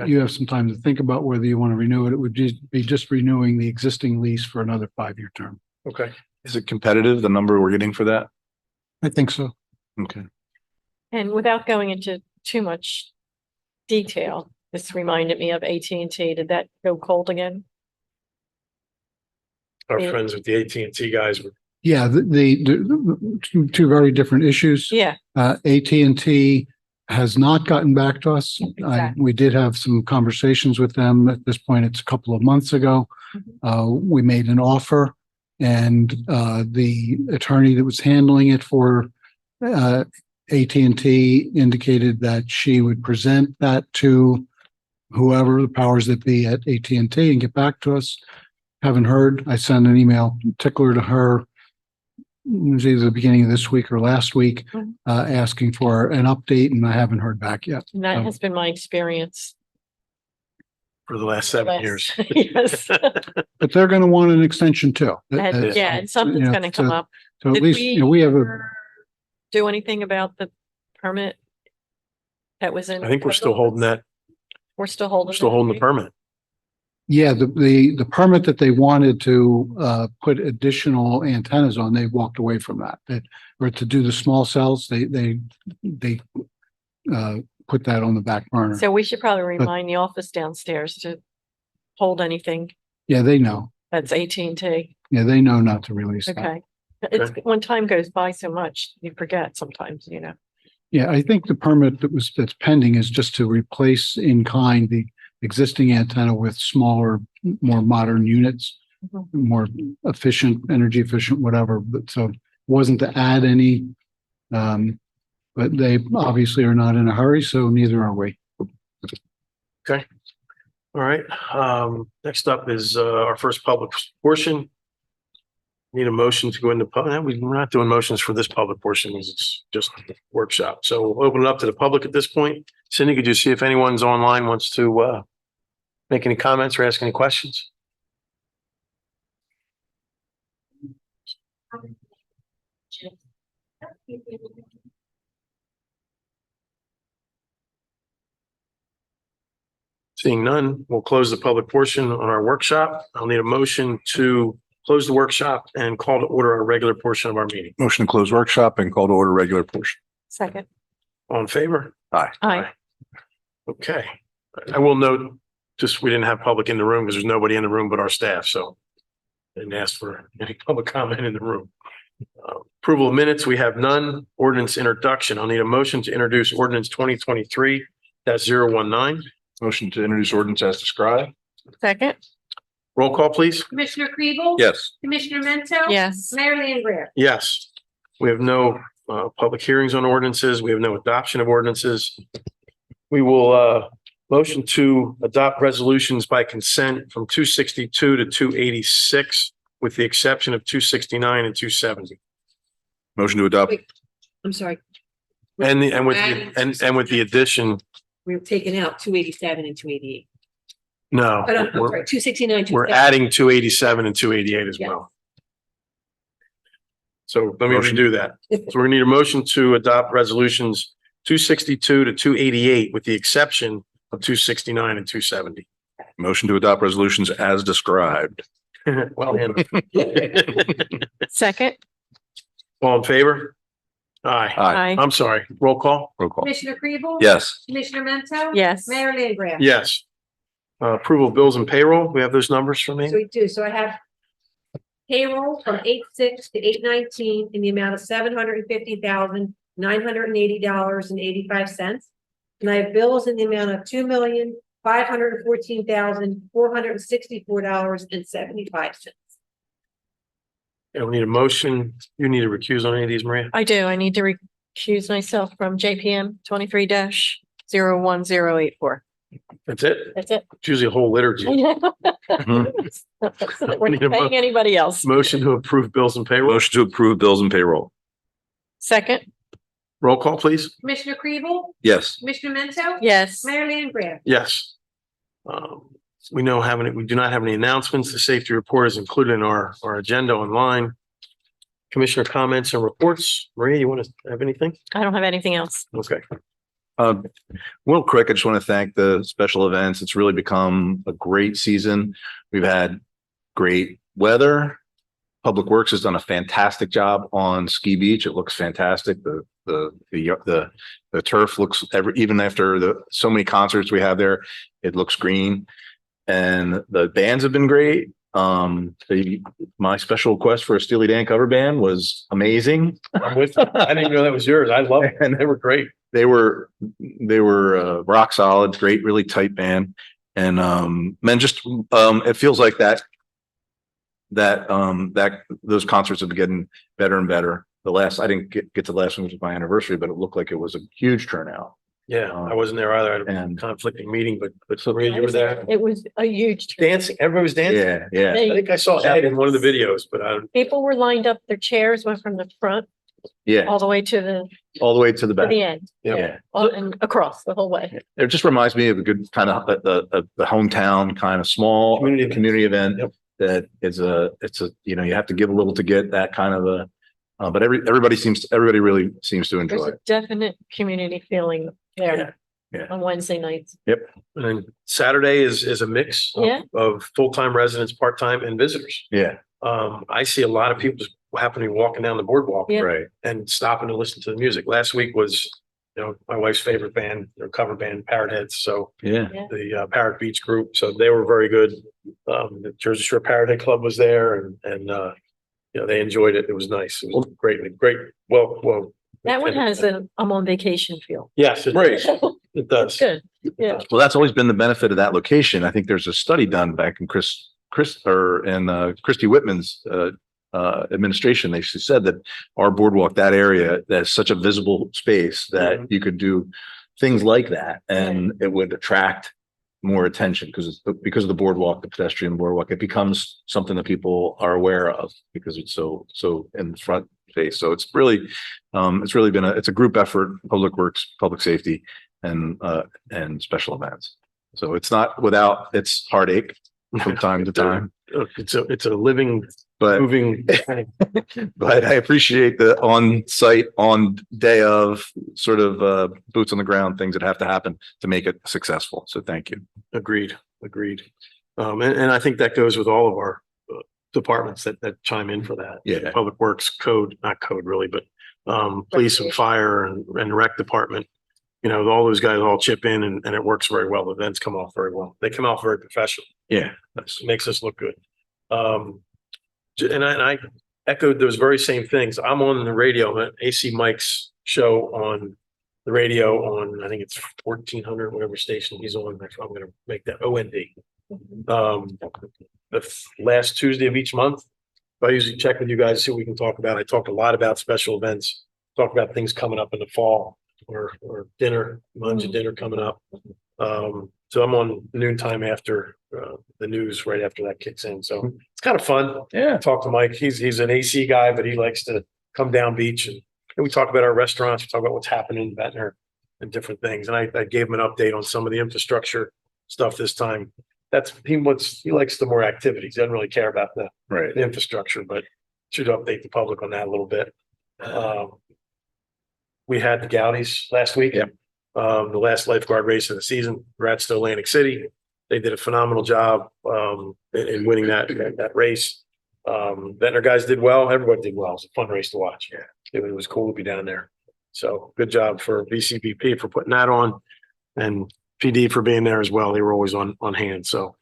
You have some time to think about whether you want to renew it. It would be just renewing the existing lease for another 5-year term.
Okay.
Is it competitive, the number we're getting for that?
I think so.
Okay.
And without going into too much detail, this reminded me of AT&T. Did that go cold again?
Our
Yeah.
friends with the AT&T guys were,
Yeah, the two very different issues.
Yeah,
AT&T has not gotten back to us.
Exactly.
We did have some conversations with them. At this point, it's a couple of months ago. We made an offer, and the attorney that was handling it for AT&T indicated that she would present that to whoever the powers that be at AT&T and get back to us. Haven't heard. I sent an email tickler to her. It was either the beginning of this week or last week, asking for an update, and I haven't heard back yet.
and that has been my experience.
for the last 7 years.
Yes.
But they're going to want an extension too.
And, yeah, and something's gonna come up.
So at
Did
least, we have a,
ever do anything about the permit that was in?
I think we're still holding that,
We're still holding.
still
that,
holding the
right?
permit.
yeah, the permit that they wanted to put additional antennas on, they walked away from that. Or to do the small cells, they put that on the back burner.
So we should probably remind the office downstairs to hold anything
Yeah, they know.
that's AT&T.
Yeah, they know not to release that.
Okay. It's when time goes by so much, you forget sometimes,
Yeah, I think the permit that's pending is just to replace in kind the existing antenna with smaller, more modern units,
Mhm.
more efficient, energy efficient, whatever. But so it wasn't to add any. But they obviously are not in a hurry, so neither are we.
All right, next up is our first public portion. Need a motion to go into public. We're not doing motions for this public portion, because it's just a workshop. So we'll open it up to the public at this point. Cindy, could you see if anyone's online wants to make any comments or ask any questions? Seeing none, we'll close the public portion on our workshop. I'll need a motion to close the workshop and call to order our regular portion of our meeting.
Motion to close workshop and call to order regular portion.
Second.
All in favor?
Aye.
Okay. I will note, just we didn't have public in the room because there's nobody in the room but our staff, so didn't ask for any public comment in the room. Approval of minutes, we have none. Ordinance introduction. I'll need a motion to introduce ordinance 2023-019.
Motion to introduce ordinance as described.
Second?
Roll call, please.
Commissioner Kribel?
Yes.
Commissioner Mento?
Yes.
Mayor Langgraf?
Yes. We have no public hearings on ordinances. We have no adoption of ordinances. We will motion to adopt resolutions by consent from 262 to 286, with the exception of 269 and 270.
Motion to adopt.
Wait. I'm sorry.
And with the addition,
We're taking out 287 and 288.
no,
But I'm
we're,
sorry, 269.
we're adding 287 and 288 as
Yes.
well. So let me
Motion.
redo that. So we're gonna need a motion to adopt resolutions 262 to 288, with the exception of 269 and 270.
Motion to adopt resolutions as described.
Well handled.
Second?
All in favor? Aye.
Aye.
I'm sorry. Roll call?
Roll call.
Commissioner Kribel?
Yes.
Commissioner Mento?
Yes.
Mayor Langgraf?
Yes. Approval of bills and payroll. We have those numbers for me?
So we do. So I have payroll from 8/6 to 8/19 in the amount of $750,980.85. And I have bills in the amount of $2,514,464.75.
And we need a motion. You need to recuse on any of these, Maria?
I do. I need to recuse myself from JPM 23-01084.
That's it?
That's it.
It's usually a whole liturgy.
I know. We're
Need a
not paying anybody else.
Motion to approve bills and payroll.
Motion to approve bills and payroll.
Second?
Roll call, please.
Commissioner Kribel?
Yes.
Commissioner Mento?
Yes.
Mayor Langgraf?
Yes. We do not have any announcements. The safety report is included in our agenda online. Commissioner comments and reports. Maria, you want to have anything?
I don't have anything else.
Okay.
Real quick, I just want to thank the special events. It's really become a great season. We've had great weather. Public Works has done a fantastic job on Ski Beach. It looks fantastic. The turf looks even after so many concerts we have there, it looks green. And the bands have been great. My special request for a Steely Dan cover band was amazing.
I'm with you. I didn't even know that was yours. I love it. And they were great.
They were rock solid, great, really tight band. And man, just it feels like that those concerts have been getting better and better. I didn't get to the last one, which was my anniversary, but it looked like it was a huge turnout.
Yeah, I wasn't there either. I had a
And-
conflicting meeting, but Maria, you were there.
It was a huge. turnout.
Dancing, everybody was dancing.
Yeah.
I think I saw Ed in one of the videos, but
People were lined up, their chairs went from the front
Yeah.
all the way to the
All the way to the back.
end.
Yeah.
And across the whole way.
It just reminds me of a good kind of the hometown kind of small community event.
Yep.
That it's a you have to give a little to get that kind of but everybody really seems to
There's
enjoy
a
it.
definite community feeling there
Yeah.
on Wednesday nights.
and then Saturday is a mix
Yeah.
of full-time residents, part-time and visitors.
Yeah,
I see a lot of people just happening walking down the boardwalk
Yeah.
right.
and stopping to listen to the music. Last week was, my wife's favorite band, their cover band, Parrot Heads. So
Yeah.
the Parrot Beach group. So they were very good. The Jersey Shore Parrot Head Club was there and they enjoyed it. It was nice. It was great. Well.
That one has a I'm on vacation feel.
Yes, it it does.
Good. Yeah.
Well, that's always been the benefit of that location. I think there's a study done back in Christy Whitman's administration. They said that our boardwalk, that area, that's such a visible space that you could do things like that, and it would attract more attention because of the boardwalk, the pedestrian boardwalk. It becomes something that people are aware of because it's so in the front face. So it's really been it's a group effort, Public Works, public safety, and special events. So it's not without its heartache from time to time,
It's a living,
but
moving.
but I appreciate the on day of sort of boots on the ground things that have to happen to make it successful. So thank you.
Agreed. And I think that goes with all of our departments that chime in for that.
Yeah.
Public Works, not code really, but police and fire and rec department. All those guys all chip in and it works very well. The events come off very well. They come off very professional.
Yeah.
Makes us look good. And I echoed those very same things. I'm on the radio, AC Mike's show on the radio on, I think it's 1400, whatever station he's on. I'm going to make that OND. Last Tuesday of each month. I usually check with you guys, see what we can talk about. I talked a lot about special events, talk about things coming up in the fall or dinner, lunch and dinner coming up. So I'm on noontime after the news, right after that kicks in. So it's kind of fun.
Yeah.
Talk to Mike. He's an AC guy, but he likes to come down beach and we talk about our restaurants. We talk about what's happening in Ventnor and different things. And I gave him an update on some of the infrastructure stuff this time. He likes the more activities. He doesn't really care about the
Right.
infrastructure, but should update the public on that a little bit. We had the Gaudies last week.
Yep.
The last lifeguard race of the season. Congrats to Atlantic City. They did a phenomenal job in winning that race. Ventnor guys did well. Everybody did well. It was a fun race to watch. Yeah, it was cool to be down there. So good job for VCBP for putting that on, and PD for being there as well. They were always on hand. So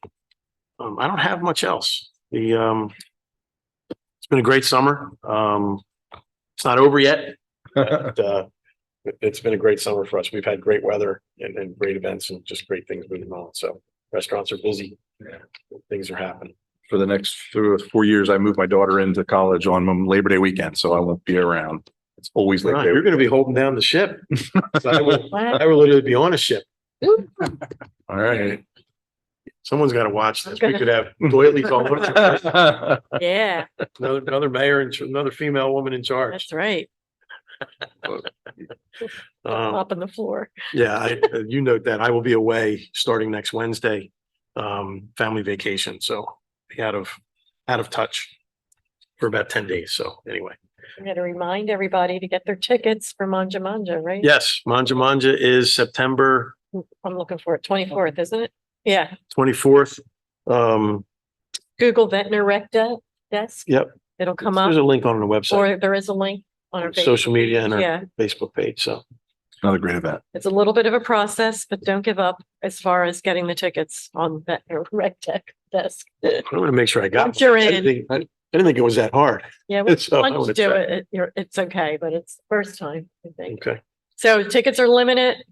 I don't have much else. It's been a great summer. It's not over yet, but it's been a great summer for us. We've had great weather and great events and just great things moving on. So restaurants are busy. Yeah. Things are happening.
For the next 4 years, I moved my daughter into college on Labor Day weekend, so I won't be around. It's always Labor Day.
You're going to be holding down the ship. So I will literally be on a ship.
All right.
Someone's got to watch this. We could have doilies all over the place.
Yeah,
Another mayor and another female woman in charge.
that's right. Up on the floor.
Yeah, you note that I will be away starting next Wednesday, family vacation. So be out of touch for about 10 days. So anyway.
I'm gonna remind everybody to get their tickets for Manja Manja, right?
Yes, Manja Manja is September
I'm looking for it, 24th, isn't it? Yeah,
24th.
Google Ventnor Rec Desk.
Yep.
It'll come
There's a
up,
link on the website,
or there is a link on our
social
Facebook
media
page.
and our
Yeah,
Facebook page. So
Another great event.
it's a little bit of a process, but don't give up as far as getting the tickets on Ventnor Rec Desk.
I want to make sure I got.
Once you're
I
in.
didn't think it was that hard.
Yeah, once
So I
you
wanna
do
check.
it's okay, but it's the first time, I think.
Okay.
So tickets are limited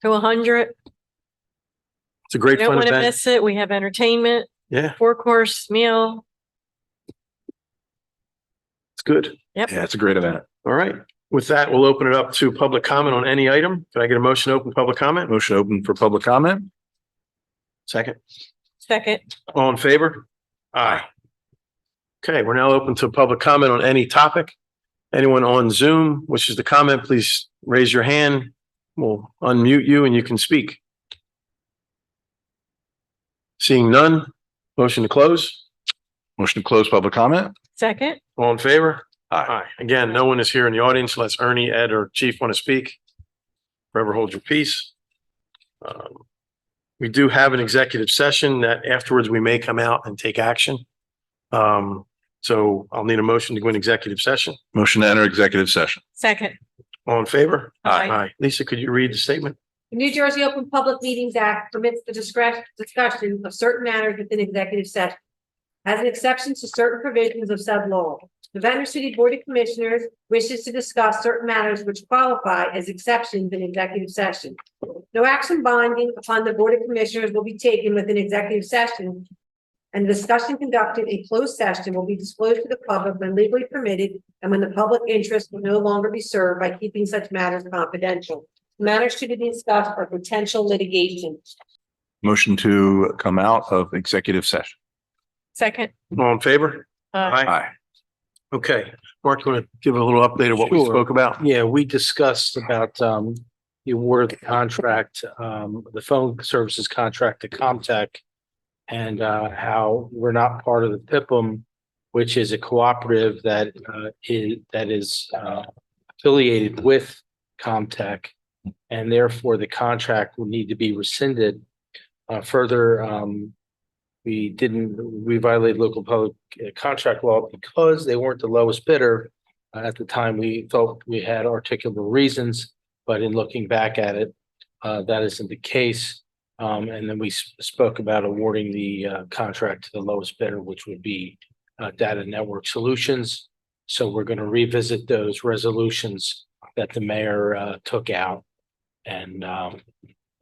to 100.
It's a great
You don't
fun
want to
event.
miss it. We have entertainment,
Yeah,
4-course meal.
it's good.
Yep.
Yeah, it's a great event.
All right. With that, we'll open it up to public comment on any item. Can I get a motion to open public comment?
Motion open for public comment.
Second.
Second,
All in favor? Aye. Okay, we're now open to public comment on any topic. Anyone on Zoom wishes to comment, please raise your hand. We'll unmute you and you can speak. Seeing none, motion to close.
Motion to close public comment.
second,
All in favor?
Aye.
Again, no one is here in the audience unless Ernie, Ed, or Chief want to speak. Forever hold your peace. We do have an executive session that afterwards we may come out and take action. So I'll need a motion to go in executive session.
Motion to enter executive session.
second.
All in favor?
Aye.
Lisa, could you read the statement?
The New Jersey Open Public Meetings Act permits the discussion of certain matters within executive session. As an exception to certain provisions of said law, the Ventnor City Board of Commissioners wishes to discuss certain matters which qualify as exceptions in executive session. No action binding upon the Board of Commissioners will be taken within executive session, and the discussion conducted in closed session will be disclosed to the public when legally permitted and when the public interest will no longer be served by keeping such matters confidential. Matters to be discussed are potential litigation.
Motion to come out of executive session.
Second.
All in favor?
Aye.
Okay. Mark, you want to give a little update of what we
Sure.
spoke about?
Yeah, we discussed about the award of the contract, the phone services contract to Comtech. And how we're not part of the PIPM, which is a cooperative that is affiliated with Comtech. And therefore the contract will need to be rescinded. Further, we violated local public contract law because they weren't the lowest bidder. At the time, we thought we had articulable reasons, but in looking back at it, that isn't the case. And then we spoke about awarding the contract to the lowest bidder, which would be Data Network Solutions. So we're going to revisit those resolutions that the mayor took out and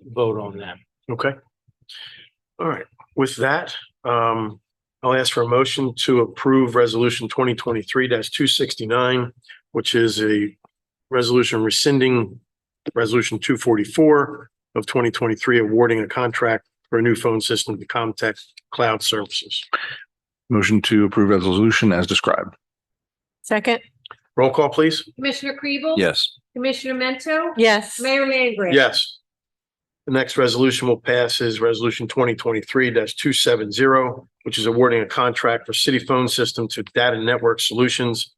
vote on them.
Okay. All right. With that, I'll ask for a motion to approve resolution 2023-269, which is a resolution rescinding resolution 244 of 2023, awarding a contract for a new phone system to Comtech Cloud Services.
Motion to approve resolution as described.
Second,
Roll call, please.
Commissioner Kribel?
Yes.
Commissioner Mento?
yes.
Mayor Langgraf?
Yes. The next resolution will pass is resolution 2023-270, which is awarding a contract for city phone system to Data Network Solutions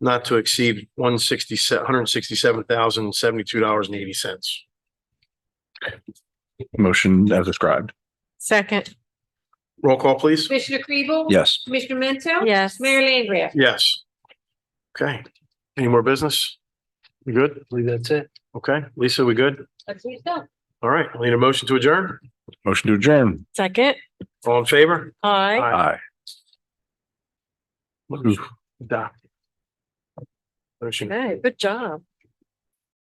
not to exceed $167,072.80.
Motion as described.
Second,
Roll call, please.
Commissioner Kribel?
Yes.
Commissioner Mento?
yes.
Mayor Langgraf?
Yes. Okay. Any more business? We good?
I believe that's it.
Okay. Lisa, we good?
Let's read it.
All right. I need a motion to adjourn.
Motion to adjourn.
Second,
All in favor?
aye.
Aye.
Aye.
Da. Motion
Okay, good job.